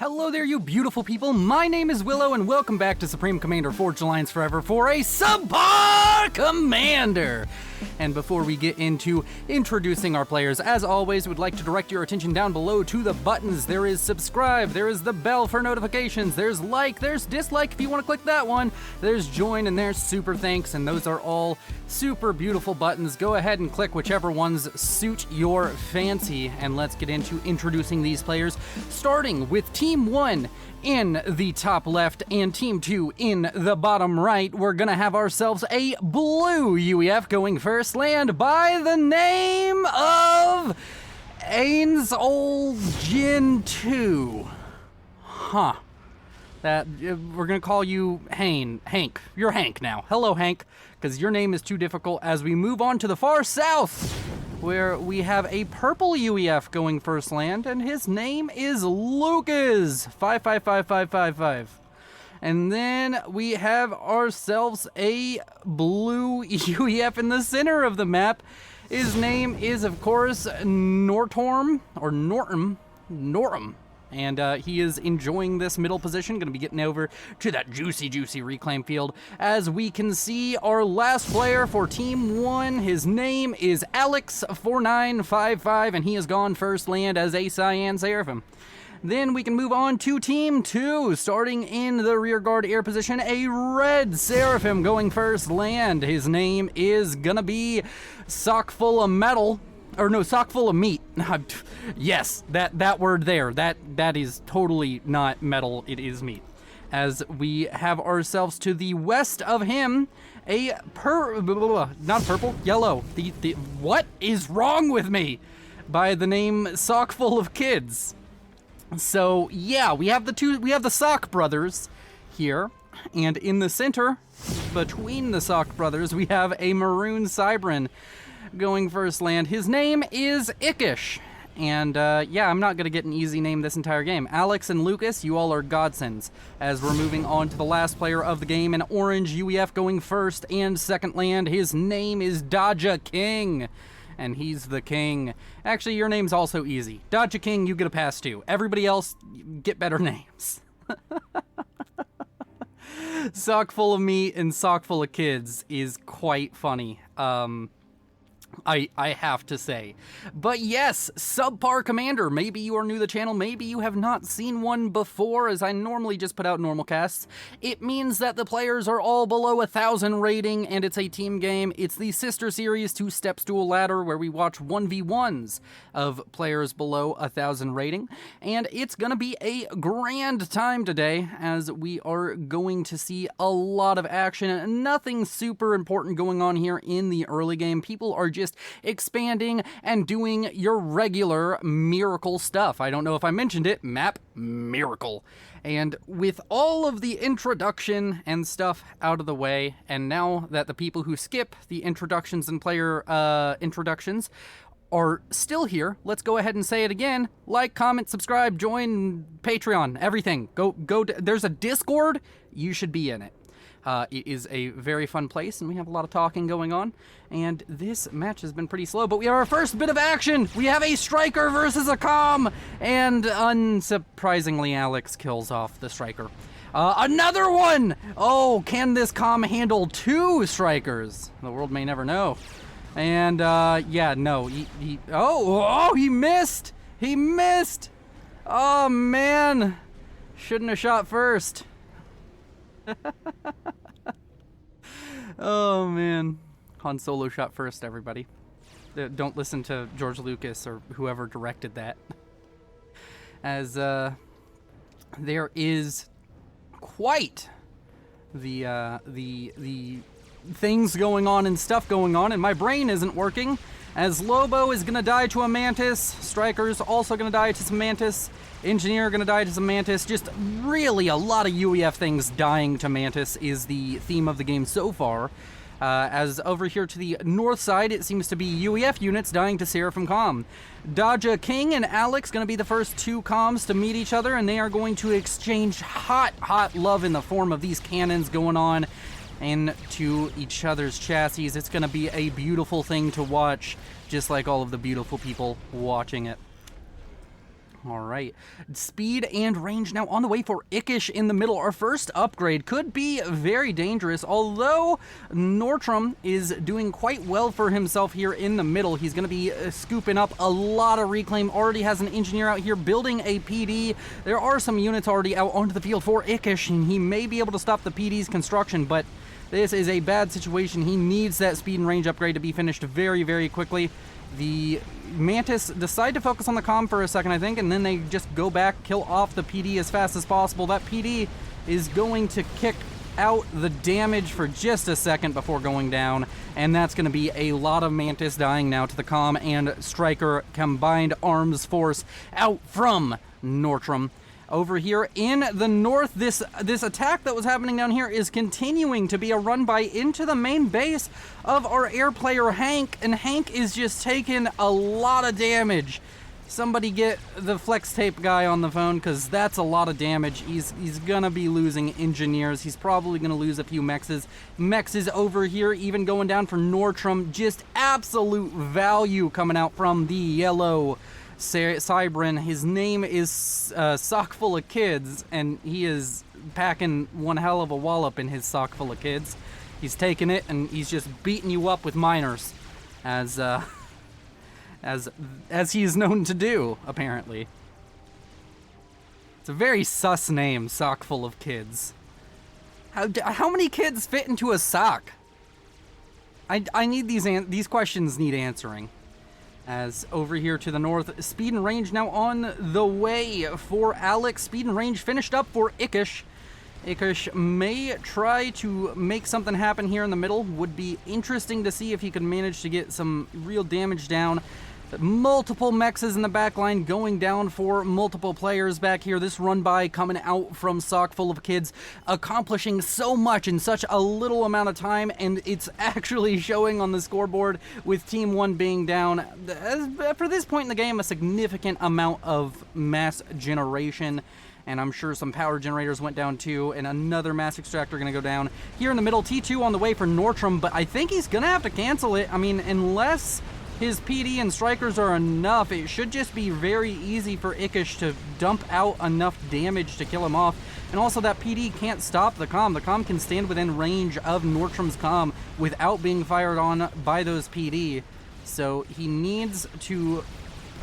Hello there, you beautiful people. My name is Willow, and welcome back to Supreme Commander Forged Alliance Forever for a Subpar Commander. And before we get into introducing our players, as always, we'd like to direct your attention down below to the buttons. There is subscribe, there is the bell for notifications, there's like, there's dislike if you want to click that one, there's join, and there's super thanks, and those are all super beautiful buttons. Go ahead and click whichever ones suit your fancy, and let's get into introducing these players, starting with Team 1 in the top left and Team 2 in the bottom right. We're gonna have ourselves a blue UEF going first land by the name of Ains Jin 2. Huh. That we're gonna call you Hank. You're Hank now. Hello, Hank, because your name is too difficult. As we move on to the far south, where we have a purple UEF going first land, and his name is Lucas 555555. And then we have ourselves a blue UEF in the center of the map. His name is, of course, Nortorm. And he is enjoying this middle position, going to be getting over to that juicy reclaim field. As we can see, our last player for Team 1, his name is Alex4955, and he has gone first land as a Cyan Seraphim. Then we can move on to Team 2, starting in the rear guard air position, a red Seraphim going first land. His name is gonna be Sock Full of Metal. Or no, sock full of meat. Yes, that word there. That is totally not metal. It is meat. As we have ourselves to the west of him, a not purple, yellow. The what is wrong with me? By the name Sock Full of Kids. So yeah, we have the Sock Brothers here, and in the center, between the Sock Brothers, we have a maroon Cybran going first land. His name is Ickish. And yeah, I'm not going to get an easy name this entire game. Alex and Lucas, you all are godsends. As we're moving on to the last player of the game, an orange UEF going first and second land. His name is Dodja King. And he's the king. Actually, your name's also easy. Dodja King, you get a pass too. Everybody else, get better names. Sock Full of Meat and Sock Full of Kids is quite funny. I have to say. But yes, Subpar Commander. Maybe you are new to the channel, maybe you have not seen one before, as I normally just put out normal casts. It means that the players are all below 1,000 rating, and it's a team game. It's the sister series, Two Steps to a Ladder, where we watch 1v1s of players below 1,000 rating. And it's gonna be a grand time today, as we are going to see a lot of action. Nothing super important going on here in the early game. People are just expanding and doing your regular miracle stuff. I don't know if I mentioned it, map miracle. And with all of the introduction and stuff out of the way, and now that the people who skip the introductions and player introductions are still here, let's go ahead and say it again. Like, comment, subscribe, join Patreon, everything. Go, there's a Discord, you should be in it. It is a very fun place, and we have a lot of talking going on, and this match has been pretty slow, but we have our first bit of action! We have a striker versus a comm, and unsurprisingly, Alex kills off the striker. Another one! Oh, can this comm handle two strikers? The world may never know. And, yeah, no, he missed! He missed! Oh, man! Shouldn't have shot first. Oh man, Han Solo shot first, everybody. Don't listen to George Lucas or whoever directed that. As there is quite the things going on and stuff going on, and my brain isn't working. As Lobo is gonna die to a Mantis, Striker's also gonna die to some Mantis, Engineer gonna die to some Mantis. Just really a lot of UEF things dying to Mantis is the theme of the game so far. As over here to the north side, it seems to be UEF units dying to Seraphim Comm. Dodja King and Alex gonna be the first two comms to meet each other, and they are going to exchange hot love in the form of these cannons going on into each other's chassis. It's gonna be a beautiful thing to watch, just like all of the beautiful people watching it. All right, speed and range now on the way for Ickish in the middle. Our first upgrade could be very dangerous, although Nortrum is doing quite well for himself here in the middle. He's going to be scooping up a lot of reclaim, already has an engineer out here building a PD. There are some units already out onto the field for Ickish, and he may be able to stop the PD's construction, but this is a bad situation. He needs that speed and range upgrade to be finished very, very quickly. The Mantis decide to focus on the comm for a second, I think, and then they just go back, kill off the PD as fast as possible. That PD is going to kick out the damage for just a second before going down, and that's going to be a lot of Mantis dying now to the comm and Striker combined arms force out from Nortrum. Over here in the north, this attack that was happening down here is continuing to be a run by into the main base of our air player Hank, and Hank is just taking a lot of damage. Somebody get the flex tape guy on the phone, because that's a lot of damage. He's gonna be losing engineers. He's probably gonna lose a few mexes. Mexes over here even going down for Nortrum. Just absolute value coming out from the yellow Cybrin. His name is Sock Full of Kids, and he is packing one hell of a wallop in his sock full of kids. He's taking it and he's just beating you up with minors, as he is known to do, apparently. It's a very sus name, Sock Full of Kids. How many kids fit into a sock? I need these questions need answering. As over here to the north, speed and range now on the way for Alex. Speed and range finished up for Ickish. Ickish may try to make something happen here in the middle. Would be interesting to see if he could manage to get some real damage down. Multiple mexes in the back line going down for multiple players back here. This run by coming out from Sock Full of Kids, accomplishing so much in such a little amount of time, and it's actually showing on the scoreboard with Team 1 being down. For this point in the game, a significant amount of mass generation, and I'm sure some power generators went down too, and another mass extractor going to go down. Here in the middle, T2 on the way for Nortrum, but I think he's going to have to cancel it. I mean, unless his PD and Strikers are enough, it should just be very easy for Ickish to dump out enough damage to kill him off. And also that PD can't stop the comm. The comm can stand within range of Nortrum's comm without being fired on by those PD. So he needs to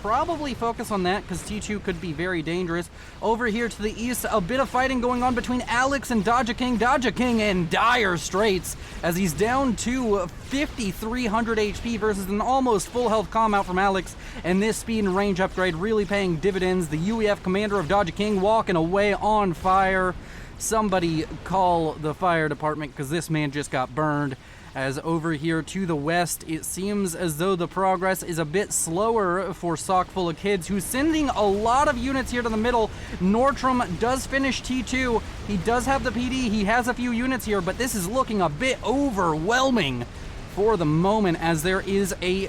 probably focus on that, because T2 could be very dangerous. Over here to the east, a bit of fighting going on between Alex and Dodja King. Dodja King in dire straits as he's down to 5,300 HP versus an almost full health comm out from Alex. And this speed and range upgrade really paying dividends. The UEF commander of Dodja King walking away on fire. Somebody call the fire department, because this man just got burned. As over here to the west, it seems as though the progress is a bit slower for Sock Full of Kids, who's sending a lot of units here to the middle. Nortrum does finish T2. He does have the PD. He has a few units here, but this is looking a bit overwhelming for the moment, as there is a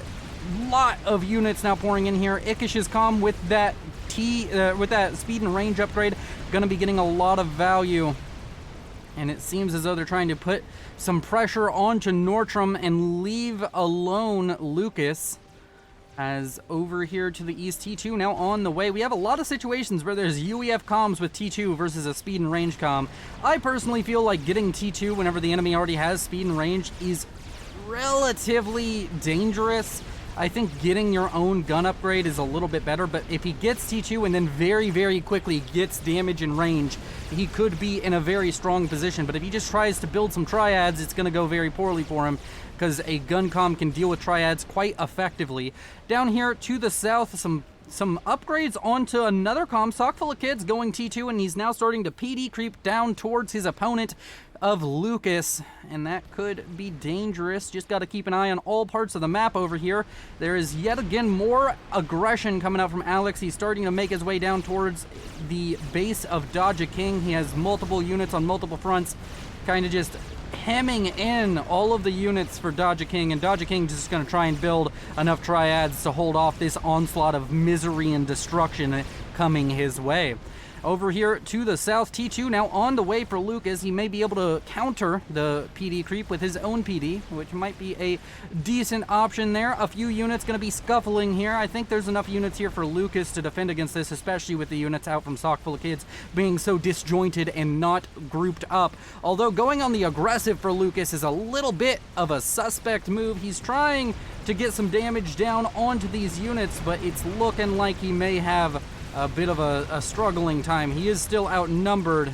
lot of units now pouring in here. Ickish's comm with that speed and range upgrade going to be getting a lot of value. And it seems as though they're trying to put some pressure onto Nortrum and leave alone Lucas. As over here to the east, T2 now on the way. We have a lot of situations where there's UEF comms with T2 versus a speed and range comm. I personally feel like getting T2 whenever the enemy already has speed and range is relatively dangerous. I think getting your own gun upgrade is a little bit better, but if he gets T2 and then very, very quickly gets damage and range, he could be in a very strong position. But if he just tries to build some triads, it's going to go very poorly for him, because a gun comm can deal with triads quite effectively. Down here to the south, some upgrades onto another comm. Sock Full of Kids going T2, and he's now starting to PD creep down towards his opponent of Lucas, and that could be dangerous. Just got to keep an eye on all parts of the map over here. There is yet again more aggression coming out from Alex. He's starting to make his way down towards the base of Dodja King. He has multiple units on multiple fronts, kind of just hemming in all of the units for Dodja King, and Dodja King just going to try and build enough triads to hold off this onslaught of misery and destruction coming his way. Over here to the south, T2 now on the way for Lucas. He may be able to counter the PD creep with his own PD, which might be a decent option there. A few units going to be scuffling here. I think there's enough units here for Lucas to defend against this, especially with the units out from Sock Full of Kids being so disjointed and not grouped up. Although going on the aggressive for Lucas is a little bit of a suspect move. He's trying to get some damage down onto these units, but it's looking like he may have a bit of a struggling time. He is still outnumbered,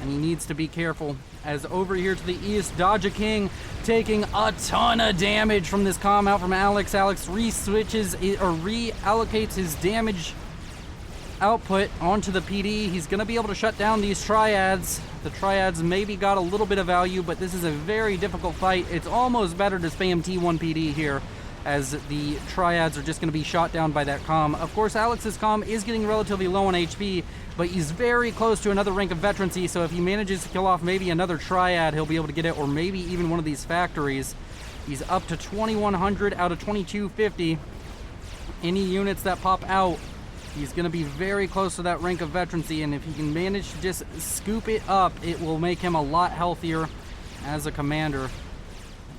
and he needs to be careful. As over here to the east, Dodja King taking a ton of damage from this comm out from Alex. Alex re-switches or reallocates his damage output onto the PD. He's going to be able to shut down these triads. The triads maybe got a little bit of value, but this is a very difficult fight. It's almost better to spam T1 PD here, as the triads are just going to be shot down by that comm. Of course, Alex's comm is getting relatively low on HP, but he's very close to another rank of veterancy, so if he manages to kill off maybe another triad, he'll be able to get it, or maybe even one of these factories. He's up to 2,100 out of 2,250. Any units that pop out, he's going to be very close to that rank of veterancy, and if he can manage to just scoop it up, it will make him a lot healthier as a commander.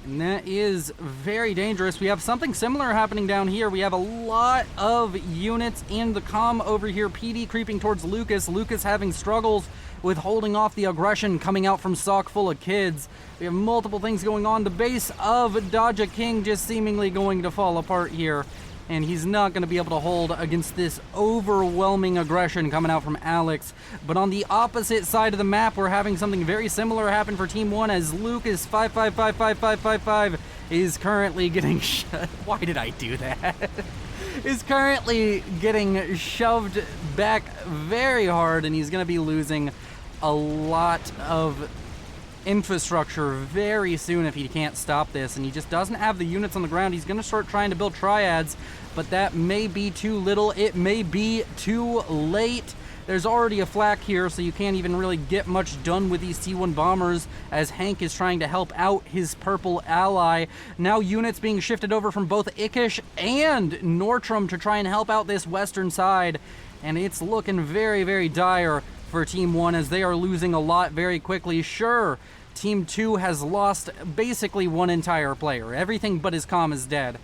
And that is very dangerous. We have something similar happening down here. We have a lot of units in the comm over here. PD creeping towards Lucas. Lucas having struggles with holding off the aggression coming out from Sock Full of Kids. We have multiple things going on. The base of Dodja King just seemingly going to fall apart here, and he's not going to be able to hold against this overwhelming aggression coming out from Alex. But on the opposite side of the map, we're having something very similar happen for Team 1, as Lucas 555555 is currently getting why did I do that? Is currently getting shoved back very hard, and he's going to be losing a lot of infrastructure very soon if he can't stop this, and he just doesn't have the units on the ground. He's going to start trying to build triads, but that may be too little. It may be too late. There's already a flak here, so you can't even really get much done with these T1 bombers, as Hank is trying to help out his purple ally. Now units being shifted over from both Ickish and Nortrum to try and help out this western side, and it's looking very, very dire for Team 1, as they are losing a lot very quickly. Sure, Team 2 has lost basically one entire player. Everything but his comm is dead.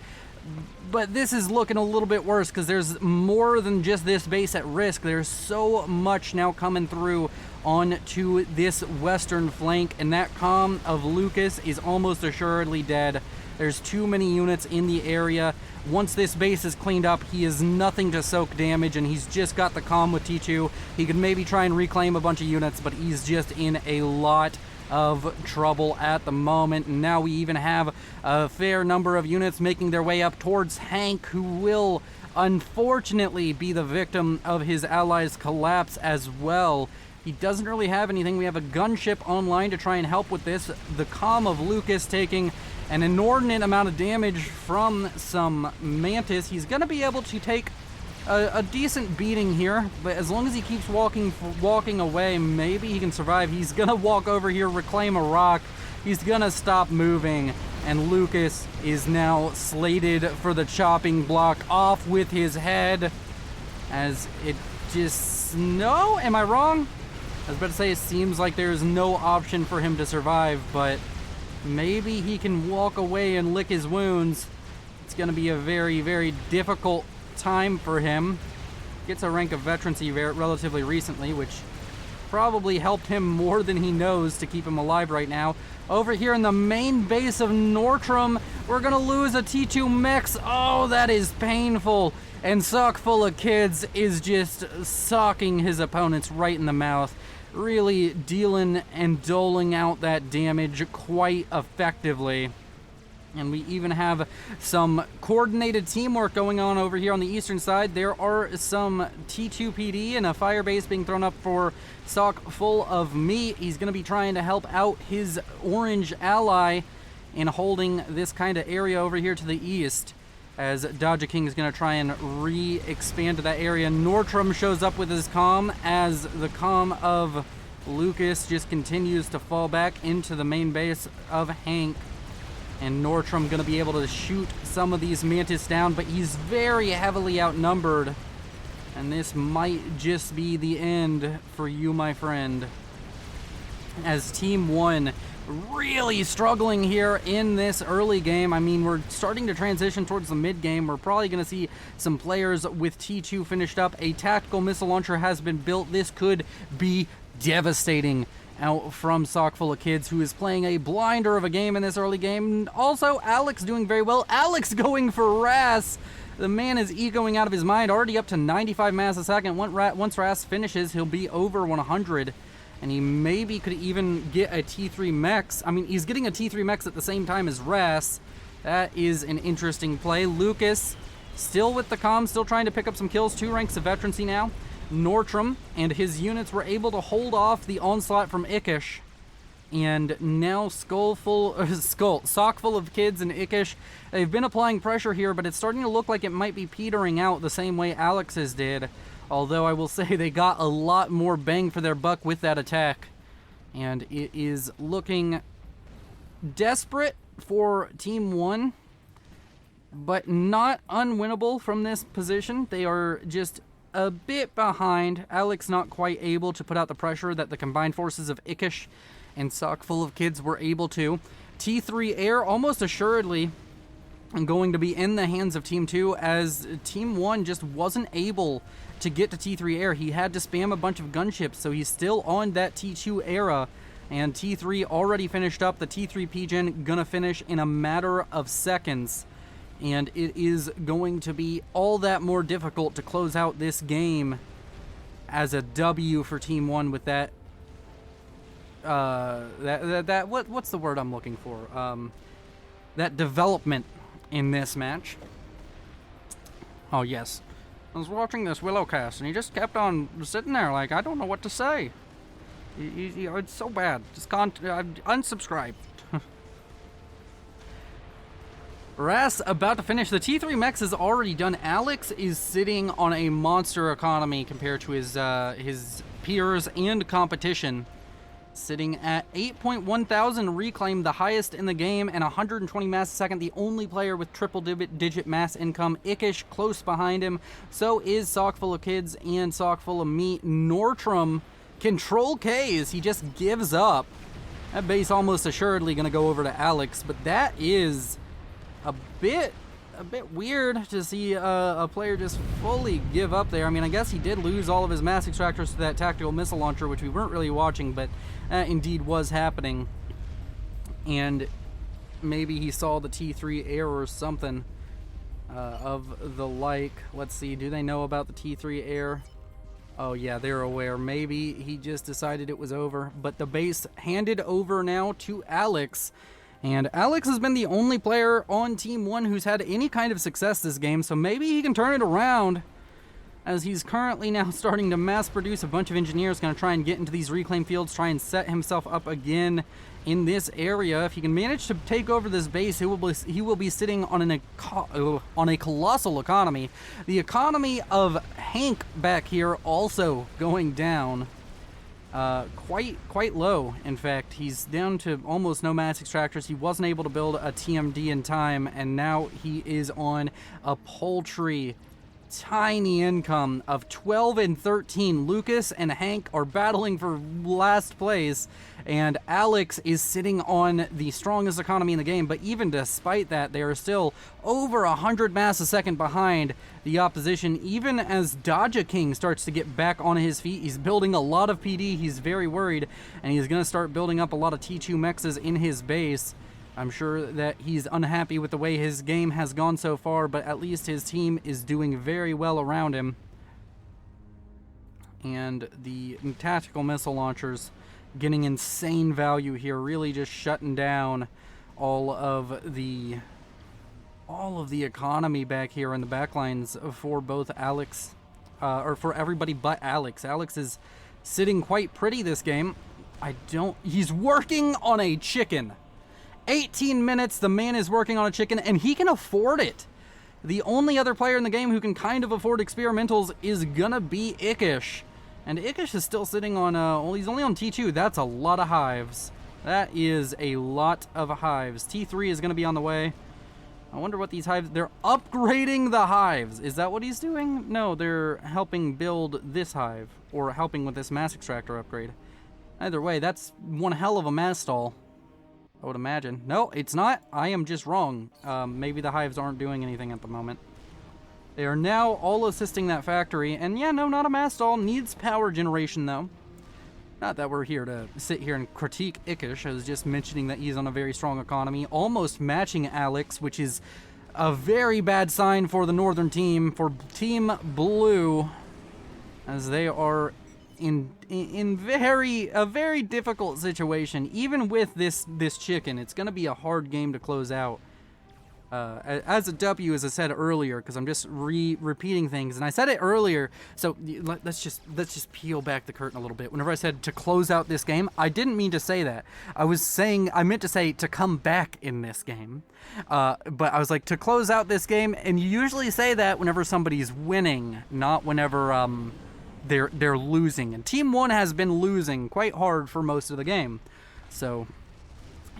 But this is looking a little bit worse, because there's more than just this base at risk. There's so much now coming through onto this western flank, and that comm of Lucas is almost assuredly dead. There's too many units in the area. Once this base is cleaned up, he is nothing to soak damage, and he's just got the comm with T2. He could maybe try and reclaim a bunch of units, but he's just in a lot of trouble at the moment. And now we even have a fair number of units making their way up towards Hank, who will unfortunately be the victim of his allies' collapse as well. He doesn't really have anything. We have a gunship online to try and help with this. The comm of Lucas taking an inordinate amount of damage from some Mantis. He's going to be able to take a decent beating here, but as long as he keeps walking away, maybe he can survive. He's going to walk over here, reclaim a rock. He's going to stop moving, and Lucas is now slated for the chopping block, off with his head, as it just... No? Am I wrong? I was about to say it seems like there's no option for him to survive, but maybe he can walk away and lick his wounds. It's going to be a very, very difficult time for him. Gets a rank of veterancy relatively recently, which probably helped him more than he knows to keep him alive right now. Over here in the main base of Nortrum, we're going to lose a T2 Mex. Oh, that is painful. And Sock Full of Kids is just socking his opponents right in the mouth, really dealing and doling out that damage quite effectively. And we even have some coordinated teamwork going on over here on the eastern side. There are some T2 PD and a fire base being thrown up for Sock Full of Meat. He's going to be trying to help out his orange ally in holding this kind of area over here to the east, as Dodja King is going to try and re-expand to that area. Nortrum shows up with his comm, as the comm of Lucas just continues to fall back into the main base of Hank. And Nortrum going to be able to shoot some of these Mantis down, but he's very heavily outnumbered. And this might just be the end for you, my friend. As Team 1 really struggling here in this early game. I mean, we're starting to transition towards the mid game. We're probably going to see some players with T2 finished up. A tactical missile launcher has been built. This could be devastating out from Sockful of Kids, who is playing a blinder of a game in this early game. Also, Alex doing very well. Alex going for Ras. The man is egoing out of his mind, already up to 95 mass a second. Once Ras finishes, he'll be over 100, and he maybe could even get a T3 Mex. I mean, he's getting a T3 Mex at the same time as Ras. That is an interesting play. Lucas, still with the comm, still trying to pick up some kills. 2 ranks of veterancy now. Nortram and his units were able to hold off the onslaught from Ickish. And now Sockful of Kids and Ickish, they've been applying pressure here, but it's starting to look like it might be petering out the same way Alex's did. Although I will say they got a lot more bang for their buck with that attack. And it is looking desperate for Team 1, but not unwinnable from this position. They are just a bit behind. Alex not quite able to put out the pressure that the combined forces of Ickish and Sockful of Kids were able to. T3 Air almost assuredly going to be in the hands of Team 2, as Team 1 just wasn't able to get to T3 Air. He had to spam a bunch of gunships, so he's still on that T2 era, and T3 already finished up. The T3 PGen gonna finish in a matter of seconds, and it is going to be all that more difficult to close out this game as a W for Team 1 with that what's the word I'm looking for? That development in this match. Oh yes, I was watching this Willow cast and he just kept on sitting there like, I don't know what to say. It's so bad. Just unsubscribe. Ras about to finish. The T3 Mex is already done. Alex is sitting on a monster economy compared to his peers and competition. Sitting at 8.1 thousand reclaim, the highest in the game, and 120 mass a second. The only player with triple-digit mass income. Ickish close behind him. So is Sockful of Kids and Sockful of Meat. Nortram control Ks. He just gives up. That base almost assuredly going to go over to Alex, but that is a bit weird to see a player just fully give up there. I mean, I guess he did lose all of his mass extractors to that tactical missile launcher, which we weren't really watching, but indeed was happening. And maybe he saw the T3 Air or something of the like. Let's see, do they know about the T3 Air? Oh yeah, they're aware. Maybe he just decided it was over, but the base handed over now to Alex. And Alex has been the only player on Team 1 who's had any kind of success this game, so maybe he can turn it around, as he's currently now starting to mass produce a bunch of engineers, going to try and get into these reclaim fields, try and set himself up again in this area. If he can manage to take over this base, he will be sitting on a colossal economy. The economy of Hank back here also going down. Quite low, in fact. He's down to almost no mass extractors. He wasn't able to build a TMD in time, and now he is on a paltry, tiny income of 12 and 13. Lucas and Hank are battling for last place, and Alex is sitting on the strongest economy in the game, but even despite that, they are still over 100 mass a second behind the opposition. Even as Dodja King starts to get back on his feet, he's building a lot of PD, he's very worried, and he's going to start building up a lot of T2 mexes in his base. I'm sure that he's unhappy with the way his game has gone so far, but at least his team is doing very well around him. And the tactical missile launchers getting insane value here, really just shutting down all of the economy back here in the backlines for both Alex, or for everybody but Alex. Alex is sitting quite pretty this game. He's working on a chicken. 18 minutes, the man is working on a chicken, and he can afford it. The only other player in the game who can kind of afford experimentals is gonna be Ickish. And Ickish is still sitting on, well, he's only on T2. That's a lot of hives. That is a lot of hives. T3 is gonna be on the way. I wonder what these hives... They're upgrading the hives. Is that what he's doing? No, they're helping build this hive. Or helping with this mass extractor upgrade. Either way, that's one hell of a mass stall, I would imagine. No, it's not. I am just wrong. Maybe the hives aren't doing anything at the moment. They are now all assisting that factory. And yeah, no, not a mass stall. Needs power generation, though. Not that we're here to sit here and critique Ickish. I was just mentioning that he's on a very strong economy. Almost matching Alex, which is a very bad sign for the northern team. For Team Blue. As they are in a very difficult situation. Even with this chicken, it's going to be a hard game to close out. As a W, as I said earlier, because I'm just repeating things, and I said it earlier, so let's just peel back the curtain a little bit. Whenever I said to close out this game, I didn't mean to say that. I meant to say to come back in this game. But I was like, to close out this game, and you usually say that whenever somebody's winning, not whenever they're losing. And Team 1 has been losing quite hard for most of the game. So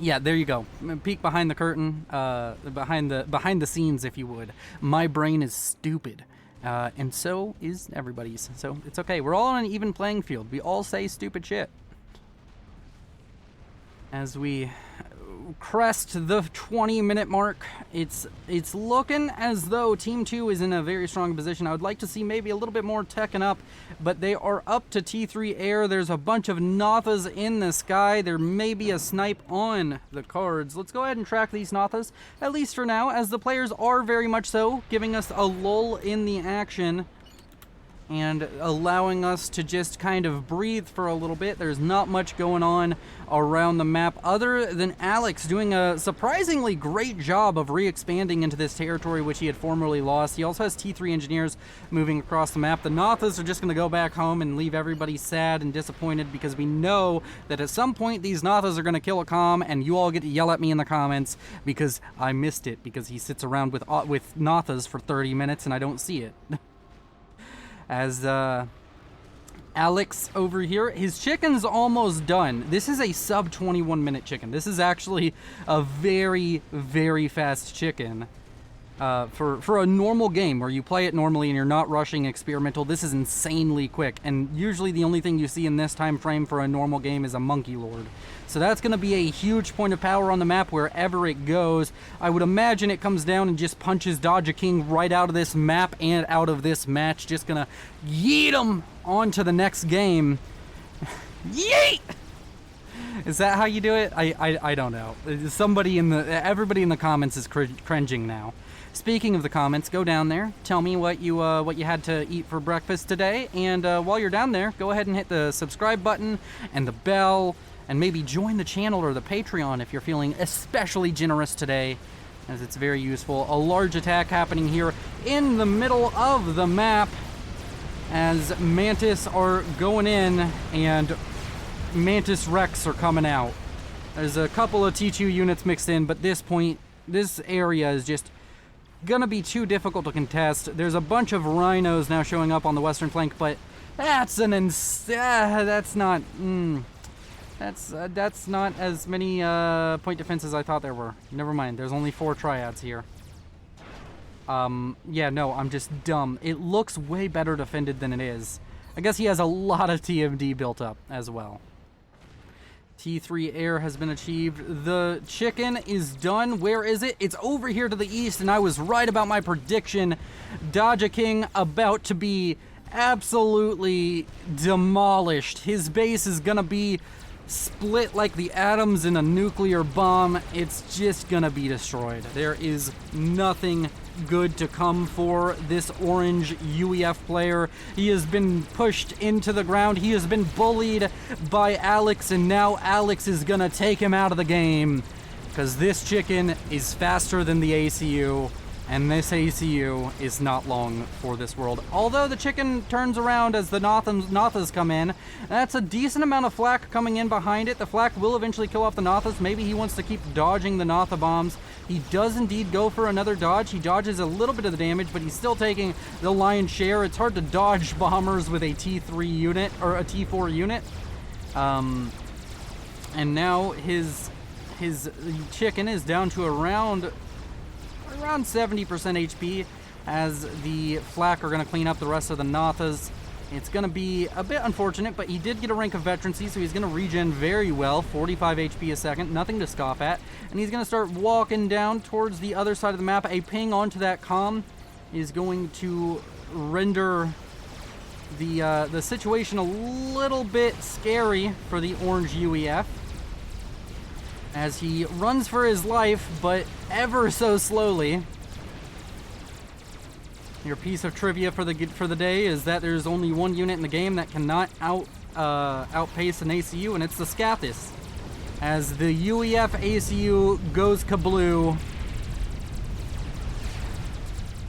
yeah, there you go. Peek behind the curtain, behind the scenes, if you would. My brain is stupid, and so is everybody's. So it's okay. We're all on an even playing field. We all say stupid shit. As we crest the 20-minute mark, it's looking as though Team 2 is in a very strong position. I would like to see maybe a little bit more teching up, but they are up to T3 air. There's a bunch of Nothas in the sky. There may be a snipe on the cards. Let's go ahead and track these Nothas, at least for now, as the players are very much so giving us a lull in the action and allowing us to just kind of breathe for a little bit. There's not much going on around the map other than Alex doing a surprisingly great job of re-expanding into this territory which he had formerly lost. He also has T3 engineers moving across the map. The Nothas are just going to go back home and leave everybody sad and disappointed, because we know that at some point these Nothas are going to kill a comm, and you all get to yell at me in the comments because I missed it, because he sits around with Nothas for 30 minutes and I don't see it. As Alex over here, his chicken's almost done. This is a sub 21 minute chicken. This is actually a very, very fast chicken. For a normal game where you play it normally and you're not rushing experimental, this is insanely quick. And usually the only thing you see in this time frame for a normal game is a Monkey Lord. So that's going to be a huge point of power on the map wherever it goes. I would imagine it comes down and just punches Dodger King right out of this map and out of this match. Just going to yeet him on to the next game. Yeet! Is that how you do it? I don't know. Everybody in the comments is cringing now. Speaking of the comments, go down there. Tell me what you had to eat for breakfast today, and while you're down there, go ahead and hit the subscribe button and the bell, and maybe join the channel or the Patreon if you're feeling especially generous today, as it's very useful. A large attack happening here in the middle of the map, as Mantis are going in and Mantis Rex are coming out. There's a couple of T2 units mixed in, but this area is just gonna be too difficult to contest. There's a bunch of rhinos now showing up on the western flank, but that's not as many point defenses as I thought there were. Never mind, there's only 4 triads here. Yeah, no, I'm just dumb. It looks way better defended than it is. I guess he has a lot of TMD built up as well. T3 air has been achieved. The chicken is done. Where is it? It's over here to the east, and I was right about my prediction. Dodger King about to be absolutely demolished. His base is gonna be split like the atoms in a nuclear bomb. It's just gonna be destroyed. There is nothing good to come for this orange UEF player. He has been pushed into the ground. He has been bullied by Alex, and now Alex is gonna take him out of the game, because this chicken is faster than the ACU, and this ACU is not long for this world. Although the chicken turns around as the Nothas come in. That's a decent amount of flak coming in behind it. The flak will eventually kill off the Nothas. Maybe he wants to keep dodging the Notha bombs. He does indeed go for another dodge. He dodges a little bit of the damage, but he's still taking the lion's share. It's hard to dodge bombers with a T3 unit, or a T4 unit. And now his chicken is down to around around 70% HP, as the Flak are going to clean up the rest of the Nathas. It's going to be a bit unfortunate, but he did get a rank of veterancy, so he's going to regen very well, 45 HP a second, nothing to scoff at. And he's going to start walking down towards the other side of the map. A ping onto that comm is going to render the situation a little bit scary for the orange UEF, as he runs for his life, but ever so slowly. Your piece of trivia for the day is that there's only one unit in the game that cannot outpace an ACU, and it's the Scathis. As the UEF ACU goes kabloo,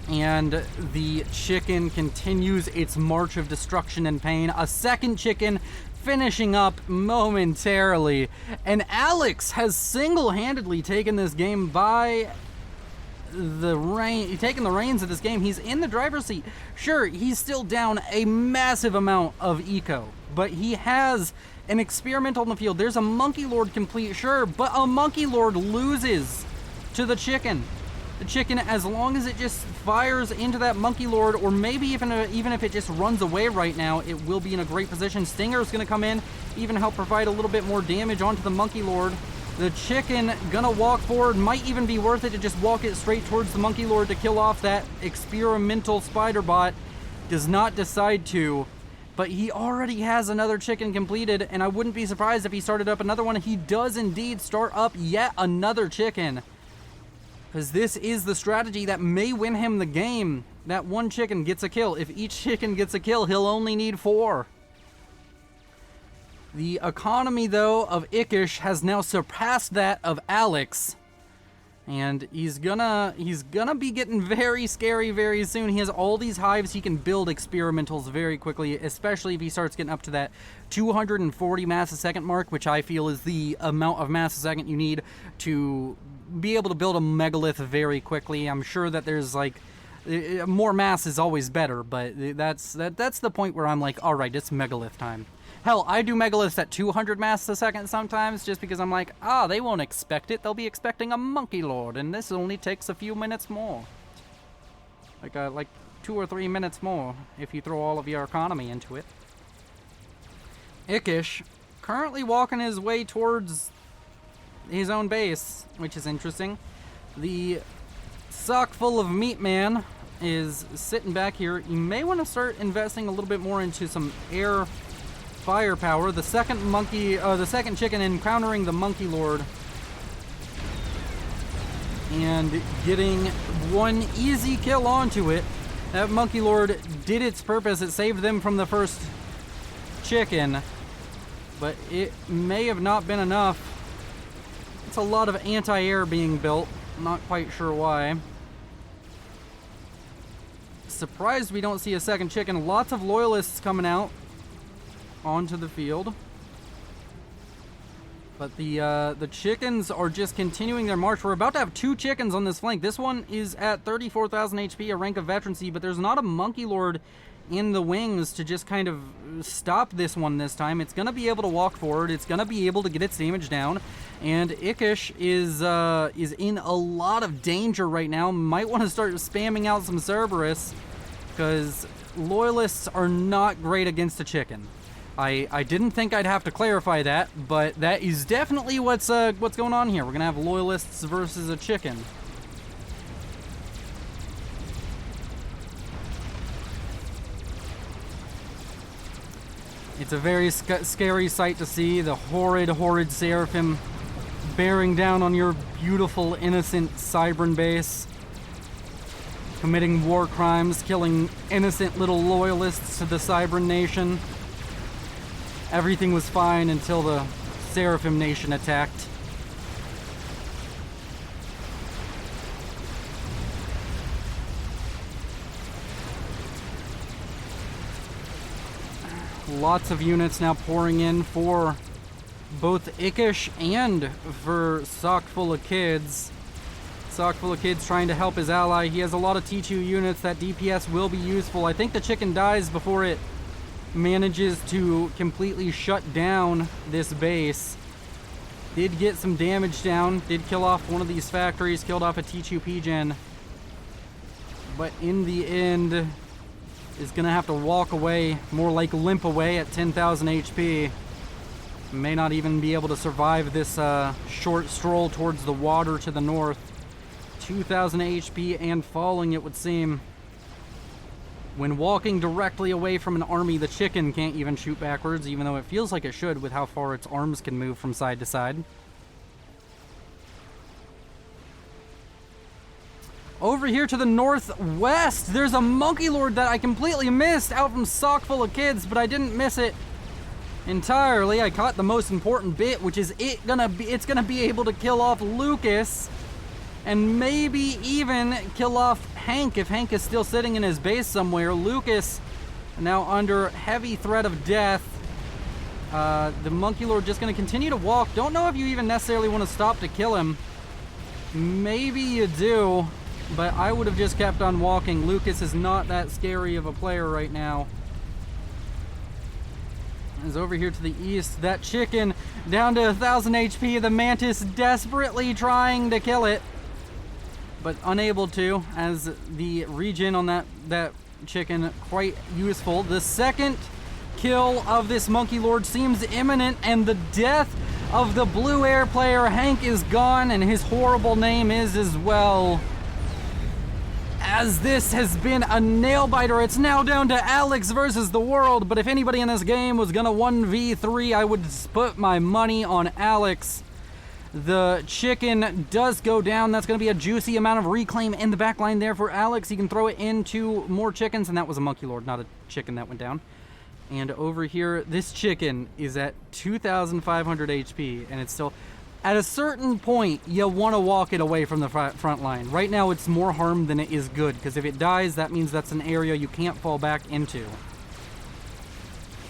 and the chicken continues its march of destruction and pain. A second chicken finishing up momentarily, and Alex has single-handedly taken this game by taking the reins of this game. He's in the driver's seat. Sure, he's still down a massive amount of eco, but he has an experimental in the field. There's a Monkey Lord complete, sure, but a Monkey Lord loses to the chicken. The chicken, as long as it just fires into that Monkey Lord, or maybe even if it just runs away right now, it will be in a great position. Stinger's going to come in, even help provide a little bit more damage onto the Monkey Lord. The chicken gonna walk forward. Might even be worth it to just walk it straight towards the Monkey Lord to kill off that experimental spider bot. Does not decide to, but he already has another chicken completed, and I wouldn't be surprised if he started up another one. He does indeed start up yet another chicken, because this is the strategy that may win him the game. That one chicken gets a kill. If each chicken gets a kill, he'll only need 4. The economy, though, of Ickish has now surpassed that of Alex, and he's gonna be getting very scary very soon. He has all these hives. He can build experimentals very quickly, especially if he starts getting up to that 240 mass a second mark, which I feel is the amount of mass a second you need to be able to build a megalith very quickly. I'm sure that there's like more mass is always better, but that's the point where I'm like, all right, it's megalith time. Hell, I do megaliths at 200 mass a second sometimes, just because I'm like, they won't expect it. They'll be expecting a Monkey Lord, and this only takes a few minutes more. Like 2 or 3 minutes more if you throw all of your economy into it. Ickish currently walking his way towards his own base, which is interesting. The sock full of meat man is sitting back here. You may want to start investing a little bit more into some air firepower. The second chicken encountering the Monkey Lord and getting one easy kill onto it. That Monkey Lord did its purpose. It saved them from the first chicken, but it may have not been enough. It's a lot of anti-air being built. I'm not quite sure why. Surprised we don't see a second chicken. Lots of loyalists coming out onto the field, but the chickens are just continuing their march. We're about to have 2 chickens on this flank. This one is at 34,000 HP, a rank of veterancy, but there's not a Monkey Lord in the wings to just kind of stop this one this time. It's gonna be able to walk forward. It's gonna be able to get its damage down, and Ickish is in a lot of danger right now. Might want to start spamming out some Cerberus, because loyalists are not great against a chicken. I didn't think I'd have to clarify that, but that is definitely what's going on here. We're gonna have loyalists versus a chicken. It's a very scary sight to see, the horrid Seraphim bearing down on your beautiful, innocent Cybran base, committing war crimes, killing innocent little loyalists to the Cybran nation. Everything was fine until the Seraphim nation attacked. Lots of units now pouring in for both Ickish and for Sock Full of Kids. Sock Full of Kids trying to help his ally. He has a lot of T2 units. That DPS will be useful. I think the chicken dies before it manages to completely shut down this base. Did get some damage down. Did kill off one of these factories. Killed off a T2 Gen. But in the end, is going to have to walk away. More like limp away at 10,000 HP. May not even be able to survive this short stroll towards the water to the north. 2,000 HP and falling, it would seem. When walking directly away from an army, the chicken can't even shoot backwards, even though it feels like it should with how far its arms can move from side to side. Over here to the northwest, there's a Monkey Lord that I completely missed out from Sock Full of Kids, but I didn't miss it entirely. I caught the most important bit, which is it's gonna be able to kill off Lucas and maybe even kill off Hank if Hank is still sitting in his base somewhere. Lucas now under heavy threat of death. The Monkey Lord just gonna continue to walk. Don't know if you even necessarily want to stop to kill him. Maybe you do, but I would have just kept on walking. Lucas is not that scary of a player right now. Is over here to the east. That chicken down to 1,000 HP. The Mantis desperately trying to kill it, but unable to, as the regen on that chicken quite useful. The second kill of this Monkey Lord seems imminent, and the death of the blue air player Hank is gone, and his horrible name is as well. As this has been a nail biter, it's now down to Alex versus the world. But if anybody in this game was gonna 1v3, I would put my money on Alex. The chicken does go down. That's going to be a juicy amount of reclaim in the back line there for Alex. He can throw it into more chickens, and that was a Monkey Lord, not a chicken that went down. And over here, this chicken is at 2,500 HP, and it's still... At a certain point, you want to walk it away from the front line. Right now, it's more harm than it is good, because if it dies, that means that's an area you can't fall back into.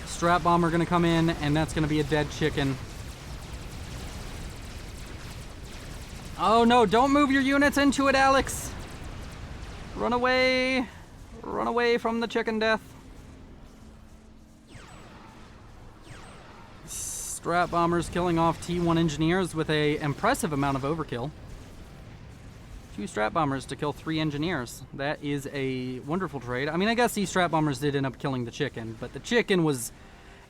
Strap Bomber going to come in, and that's going to be a dead chicken. Oh no, don't move your units into it, Alex. Run away. Run away from the chicken death. Strap Bombers killing off T1 engineers with an impressive amount of overkill. 2 Strap Bombers to kill 3 engineers. That is a wonderful trade. I mean, I guess these Strap Bombers did end up killing the chicken, but the chicken was...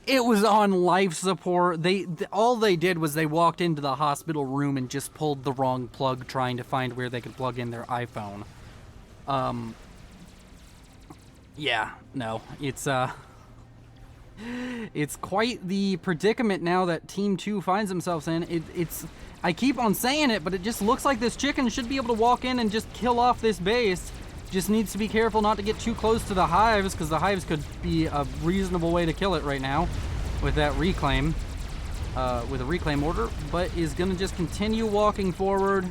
It was on life support. All they did was they walked into the hospital room and just pulled the wrong plug trying to find where they could plug in their iPhone. Yeah, no, it's quite the predicament now that Team 2 finds themselves in. I keep on saying it, but it just looks like this chicken should be able to walk in and just kill off this base. Just needs to be careful not to get too close to the hives, because the hives could be a reasonable way to kill it right now with that reclaim, with a reclaim order, but is going to just continue walking forward,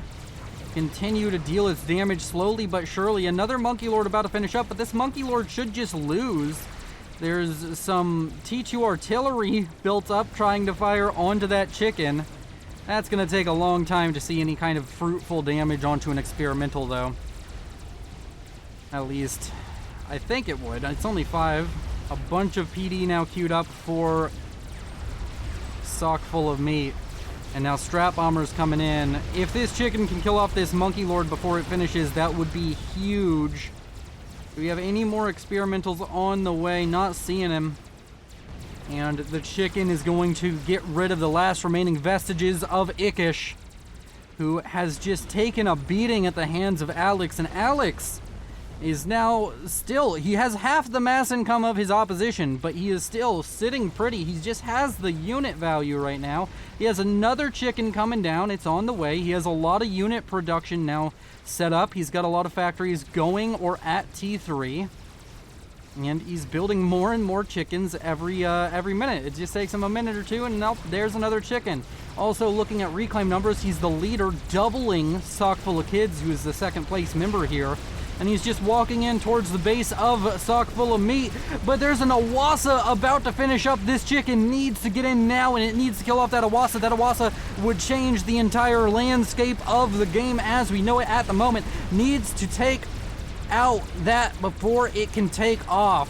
continue to deal its damage slowly but surely. Another Monkey Lord about to finish up, but this Monkey Lord should just lose. There's some T2 artillery built up trying to fire onto that chicken. That's going to take a long time to see any kind of fruitful damage onto an experimental, though. At least, I think it would. It's only 5. A bunch of PD now queued up for Sock Full of Meat. And now Strap Bombers coming in. If this chicken can kill off this Monkey Lord before it finishes, that would be huge. Do we have any more experimentals on the way? Not seeing him. And the chicken is going to get rid of the last remaining vestiges of Ickish, who has just taken a beating at the hands of Alex. And Alex is now still, he has half the mass income of his opposition, but he is still sitting pretty. He just has the unit value right now. He has another chicken coming down. It's on the way. He has a lot of unit production now set up. He's got a lot of factories going or at T3, and he's building more and more chickens every minute. It just takes him a minute or two, and nope, there's another chicken. Also, looking at reclaim numbers, he's the leader, doubling Sock Full of Kids, who is the second place member here. And he's just walking in towards the base of Sock Full of Meat. But there's an Awasa about to finish up. This chicken needs to get in now, and it needs to kill off that Awasa. That Awasa would change the entire landscape of the game as we know it at the moment. Needs to take out that before it can take off.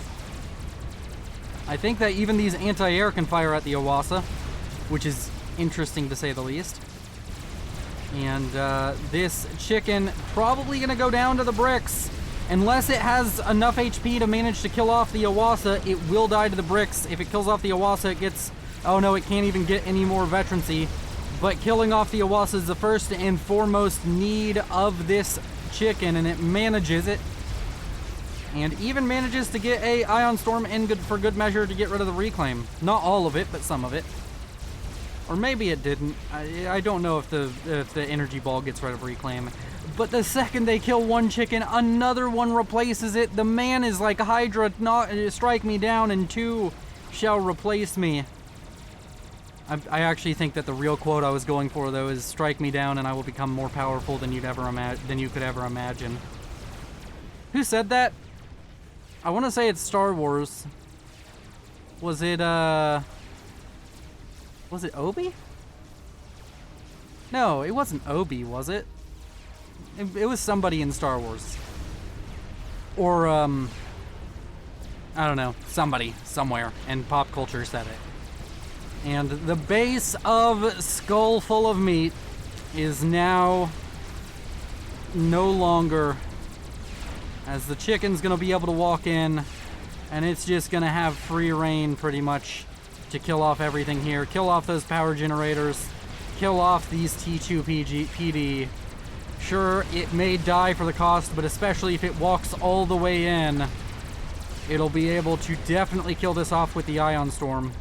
I think that even these anti-air can fire at the Awasa, which is interesting to say the least. And this chicken probably going to go down to the bricks. Unless it has enough HP to manage to kill off the Iwasa, it will die to the bricks. If it kills off the Iwasa, it gets... Oh no, it can't even get any more veterancy. But killing off the Iwasa is the first and foremost need of this chicken, and it manages it. And even manages to get a Ion Storm in for good measure to get rid of the Reclaim. Not all of it, but some of it. Or maybe it didn't. I don't know if the Energy Ball gets rid of Reclaim. But the second they kill one chicken, another one replaces it. The man is like Hydra, not strike me down, and two shall replace me. I actually think that the real quote I was going for, though, is strike me down and I will become more powerful than you could ever imagine. Who said that? I want to say it's Star Wars. Was it Obi? No, it wasn't Obi, was it? It was somebody in Star Wars. Or, I don't know. Somebody, somewhere, and pop culture said it. And the base of Skull Full of Meat is now no longer, as the chicken's gonna be able to walk in, and it's just gonna have free reign pretty much to kill off everything here. Kill off those power generators. Kill off these T2 PD. Sure, it may die for the cost, but especially if it walks all the way in, it'll be able to definitely kill this off with the Ion Storm.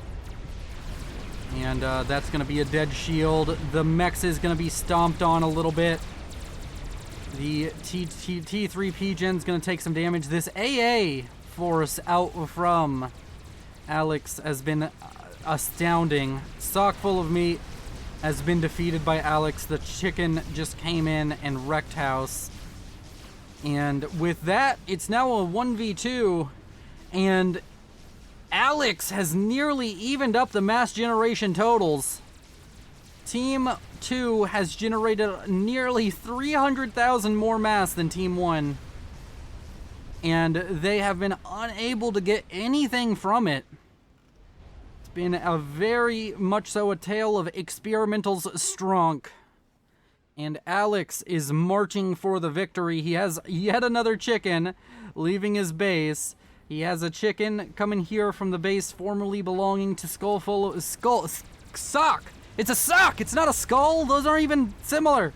And that's going to be a dead shield. The Mex is going to be stomped on a little bit. The T3 Gen's going to take some damage. This AA force out from Alex has been astounding. Sock Full of Meat has been defeated by Alex. The chicken just came in and wrecked house. And with that, it's now a 1v2. And Alex has nearly evened up the mass generation totals. Team 2 has generated nearly 300,000 more mass than Team 1. And they have been unable to get anything from it. Been a very much so a tale of experimentals strong. And Alex is marching for the victory. He has yet another chicken leaving his base. He has a chicken coming here from the base formerly belonging to Sock. It's a sock. It's not a skull. Those aren't even similar.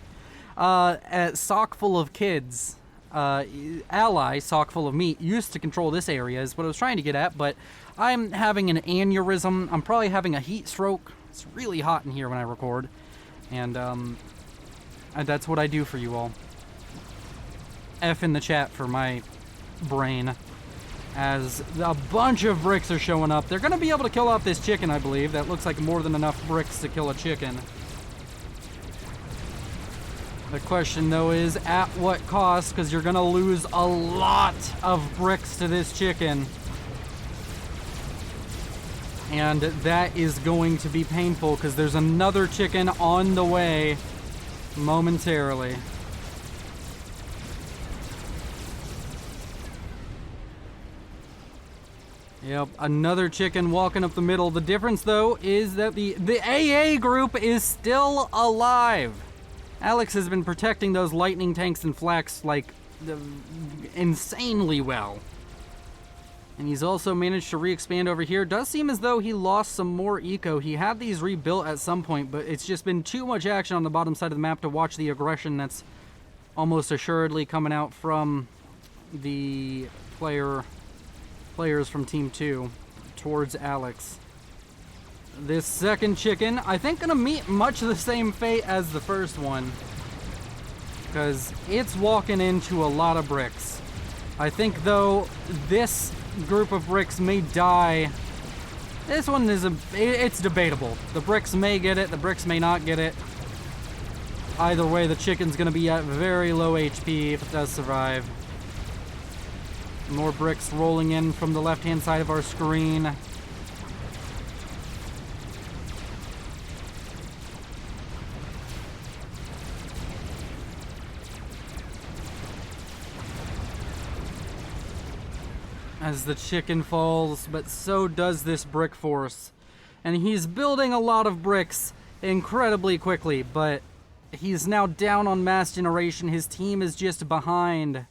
Sock Full of Kids. Ally, Sock Full of Meat, used to control this area is what I was trying to get at, but I'm having an aneurysm. I'm probably having a heat stroke. It's really hot in here when I record. And that's what I do for you all. F in the chat for my brain. As a bunch of bricks are showing up. They're going to be able to kill off this chicken, I believe. That looks like more than enough bricks to kill a chicken. The question, though, is at what cost? Because you're going to lose a lot of bricks to this chicken. And that is going to be painful because there's another chicken on the way momentarily. Yep, another chicken walking up the middle. The difference, though, is that the AA group is still alive. Alex has been protecting those lightning tanks and flax, like, insanely well. And he's also managed to re-expand over here. Does seem as though he lost some more eco. He had these rebuilt at some point, but it's just been too much action on the bottom side of the map to watch the aggression that's almost assuredly coming out from the players from Team 2 towards Alex. This second chicken, I think, gonna meet much the same fate as the first one, because it's walking into a lot of bricks. I think, though, this group of bricks may die. This one is it's debatable. The bricks may get it, the bricks may not get it. Either way, the chicken's gonna be at very low HP if it does survive. More bricks rolling in from the left-hand side of our screen. As the chicken falls, but so does this brick force. And he's building a lot of bricks. incredibly quickly, but he's now down on mass generation. His team is just behind.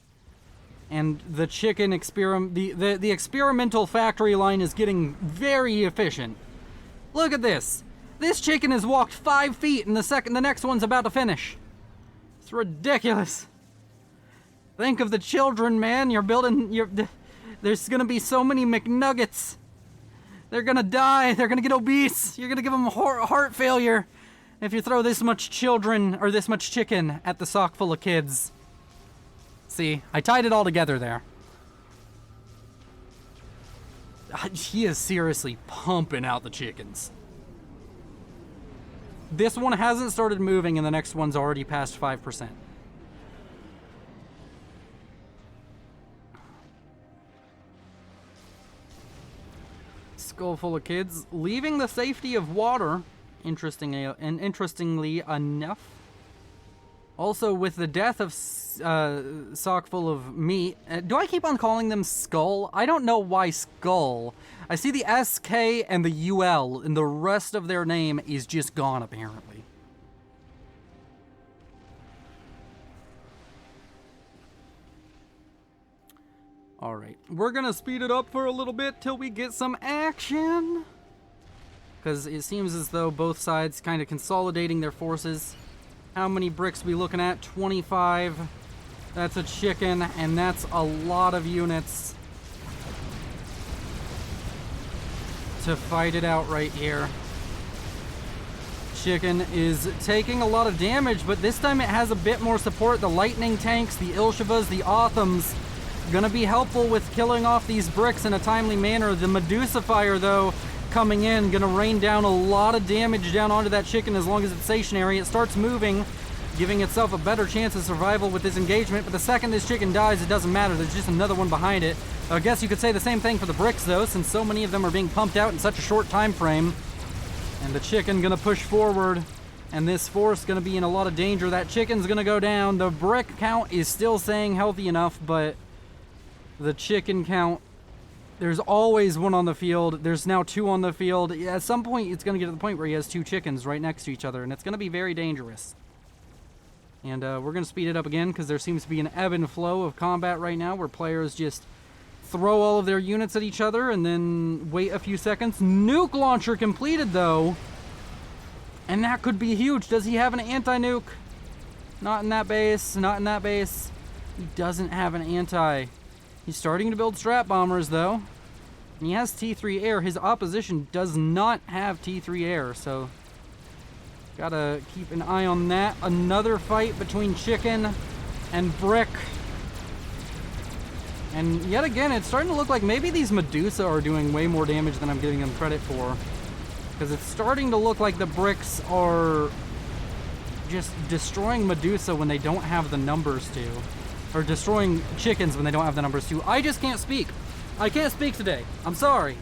And the chicken the experimental factory line is getting very efficient. Look at this. This chicken has walked 5 feet and the next one's about to finish. It's ridiculous. Think of the children, man. There's gonna be so many McNuggets. They're gonna die. They're gonna get obese. You're gonna give them heart failure if you throw this much children or this much chicken at the sock full of kids. See, I tied it all together there. He is seriously pumping out the chickens. This one hasn't started moving and the next one's already past 5%. Skull full of kids, leaving the safety of water, interestingly enough. Also, with the death of sock full of meat, do I keep on calling them skull? I don't know why skull. I see the SK and the UL, and the rest of their name is just gone, apparently. Alright, we're gonna speed it up for a little bit till we get some action. Because it seems as though both sides kind of consolidating their forces. How many bricks we looking at? 25. That's a chicken, and that's a lot of units to fight it out right here. Chicken is taking a lot of damage, but this time it has a bit more support. The lightning tanks, the Ilshivas, the Othams, gonna be helpful with killing off these bricks in a timely manner. The Medusa Fire, though, coming in, gonna rain down a lot of damage down onto that chicken as long as it's stationary. It starts moving, giving itself a better chance of survival with this engagement, but the second this chicken dies, it doesn't matter. There's just another one behind it. I guess you could say the same thing for the bricks, though, since so many of them are being pumped out in such a short time frame. And the chicken gonna push forward, and this force gonna be in a lot of danger. That chicken's gonna go down. The brick count is still staying healthy enough, but the chicken count, there's always one on the field. There's now 2 on the field. At some point, it's going to get to the point where he has 2 chickens right next to each other, and it's going to be very dangerous. And we're going to speed it up again because there seems to be an ebb and flow of combat right now where players just throw all of their units at each other and then wait a few seconds. Nuke launcher completed, though. And that could be huge. Does he have an anti-nuke? Not in that base. Not in that base. He doesn't have an anti. He's starting to build strat bombers, though. And he has T3 air. His opposition does not have T3 air, so gotta keep an eye on that. Another fight between chicken and brick. And yet again, it's starting to look like maybe these Medusa are doing way more damage than I'm giving them credit for. Because it's starting to look like the bricks are just destroying Medusa when they don't have the numbers to. Or destroying chickens when they don't have the numbers to. I just can't speak. I can't speak today. I'm sorry.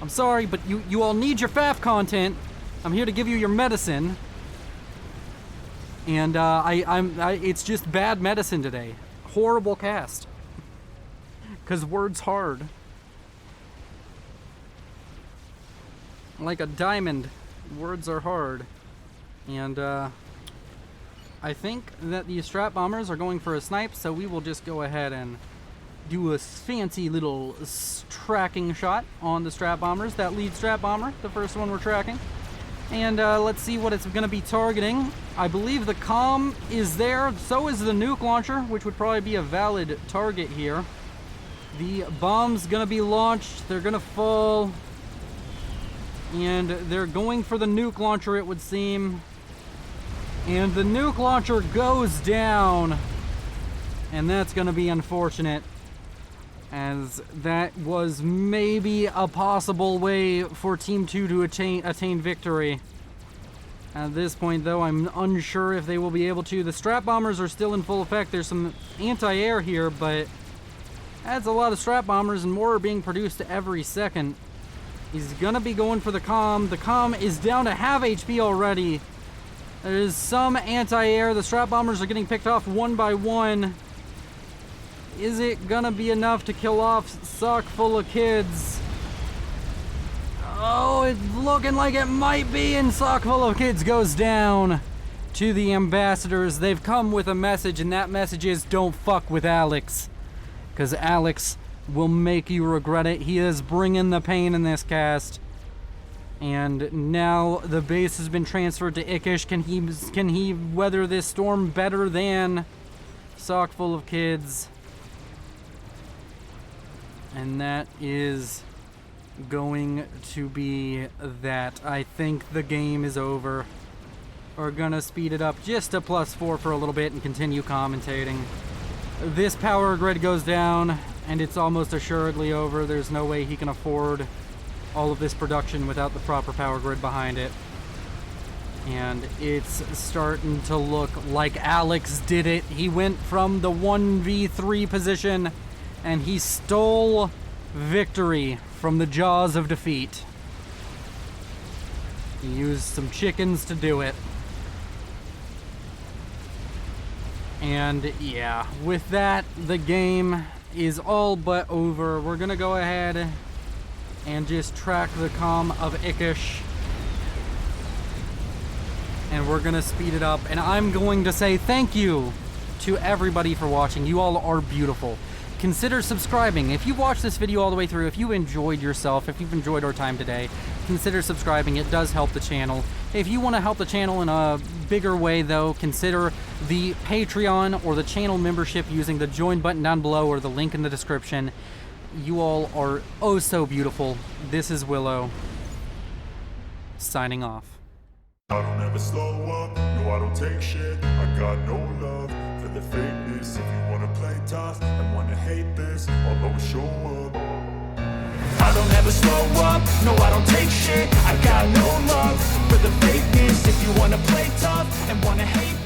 I'm sorry, but you all need your FAF content. I'm here to give you your medicine. And it's just bad medicine today. Horrible cast. Because word's hard. Like a diamond, words are hard. And I think that these strat bombers are going for a snipe, so we will just go ahead and do a fancy little tracking shot on the strat bombers. That lead strat bomber, the first one we're tracking. And let's see what it's going to be targeting. I believe the comm is there, so is the nuke launcher, which would probably be a valid target here. The bomb's going to be launched, they're going to fall, and they're going for the nuke launcher, it would seem. And the nuke launcher goes down. And that's going to be unfortunate, as that was maybe a possible way for Team 2 to attain victory. At this point, though, I'm unsure if they will be able to. The strat bombers are still in full effect. There's some anti-air here, but that's a lot of strat bombers, and more are being produced every second. He's going to be going for the comm. The comm is down to half HP already. There's some anti-air. The strat bombers are getting picked off one by one. Is it gonna be enough to kill off sock full of kids? Oh, it's looking like it might be, and Sock Full of Kids goes down to the ambassadors. They've come with a message, and that message is don't fuck with Alex, because Alex will make you regret it. He is bringing the pain in this cast. And now the base has been transferred to Ickish. Can he weather this storm better than Sock Full of Kids? And that is going to be that. I think the game is over. We're gonna speed it up just to +4 for a little bit and continue commentating. This power grid goes down, and it's almost assuredly over. There's no way he can afford all of this production without the proper power grid behind it. And it's starting to look like Alex did it. He went from the 1v3 position, and he stole victory from the jaws of defeat. He used some chickens to do it. And yeah, with that, the game is all but over. We're gonna go ahead and just track the comm of Ickish. And we're gonna speed it up. And I'm going to say thank you to everybody for watching. You all are beautiful. Consider subscribing. If you watched this video all the way through, if you enjoyed yourself, if you've enjoyed our time today, consider subscribing. It does help the channel. If you want to help the channel in a bigger way, though, consider the Patreon or the channel membership using the join button down below or the link in the description. You all are oh so beautiful. This is Willow, signing off. I don't ever slow up, no I don't take shit. I got no love for the fakeness. If you wanna play tough and wanna hate this, I'll always show up. I don't ever slow up, no I don't take shit. I got no love for the fakeness. If you wanna play tough and wanna hate